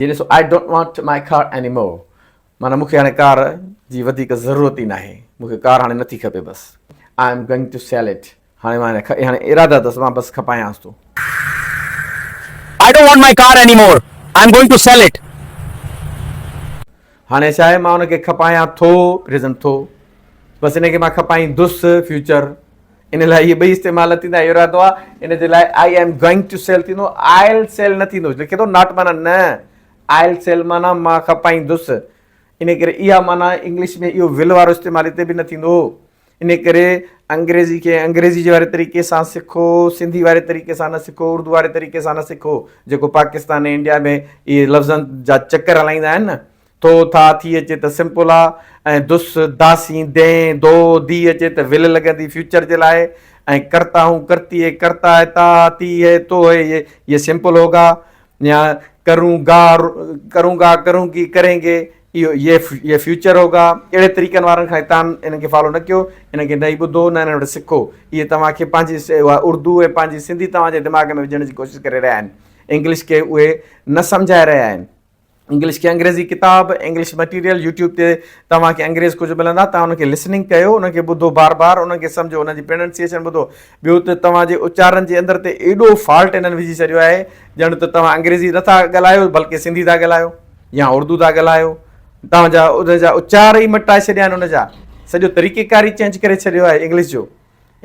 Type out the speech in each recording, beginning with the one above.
यानी so I don't want my car anymore माना मूंखे हाणे कार जी वधीक ज़रूरत ई नाहे मूंखे कार हाणे नथी खपे बस I am going to sell it हाणे मां हाणे इरादा अथसि मां बस खपायांसि थो I don't want my car anymore. I'm going to sell it. हाणे छा आहे मां हुनखे खपायां थो प्रेज़ेंट थो बसि इनखे मां खपाईंदुसि फ्यूचर इन लाइ इहे ॿई इस्तेमालु थींदा इहो इरादो आहे इन जे लाइ I am going to sell थींदो आयल सेल न थींदो लिखे थो नॉट माना न आयल सेल माना मां खपाईंदुसि इन करे इहा माना इंग्लिश में इहो विल वारो इस्तेमालु हिते बि न थींदो इन करे अंग्रेज़ी खे अंग्रेज़ी जे वारे तरीक़े सां सिखो सिंधी वारे तरीक़े सां न सिखो उर्दू वारे तरीक़े सां न सिखो जेको पाकिस्तान ऐं इंडिया में इहे लफ़्ज़नि जा चकर हलाईंदा आहिनि न थो था थी अचे त सिंपल आहे ऐं दुस दासी दे दो दी अचे त विल लॻंदी फ्यूचर जे लाइ ऐं करता हूं करती है करता है ता ती है तो है ये सिंपल होगा या करूँगा करूँगी करेंगे इहो ये फ्यूचर होगा अहिड़े तरीक़नि वारनि खां तव्हां इनखे फॉलो न कयो इनखे न ई ॿुधो न हिन वटि सिखो इहे तव्हांखे पंहिंजी उर्दू ऐं पंहिंजी सिंधी तव्हांजे दिमाग़ में विझण जी कोशिशि करे रहिया आहिनि इंग्लिश खे उहे न सम्झाए रहिया आहिनि इंग्लिश खे अंग्रेज़ी किताब इंग्लिश मटीरियल यूट्यूब ते तव्हांखे अंग्रेज़ कुझु मिलंदा तव्हां उनखे लिसनिंग कयो उनखे ॿुधो बार बार उनखे सम्झो उनजी प्रोनाउंसिएशन ॿुधो ॿियो त तव्हांजे उच्चारण जे अंदरि ते एॾो फॉल्ट इन्हनि विझी छॾियो आहे ॼण त तव्हां अंग्रेज़ी नथा ॻाल्हायो बल्कि सिंधी था ॻाल्हायो या उर्दू था ॻाल्हायो तव्हांजा उनजा उच्चार ई मटाए छॾिया आहिनि उनजा सॼो तरीक़ेकार ई चेंज करे छॾियो आहे इंग्लिश जो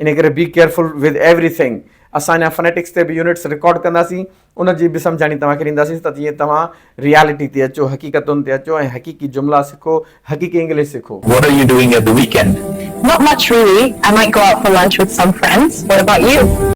इन करे बी केयरफुल विद एवरीथिंग असांजा फोनेटिक्स ते बि यूनिट्स रिकॉर्ड कंदासीं उनजी बि सम्झाणी तव्हांखे ॾींदासीं त जीअं तव्हां रियलिटी ते अचो हक़ीक़तुनि ते अचो ऐं हक़ीक़ी जुमिला सिखो हक़ीक़ी इंग्लिश सिखो What are you doing at the weekend? Not much really. I might go out for lunch with some friends. What about you?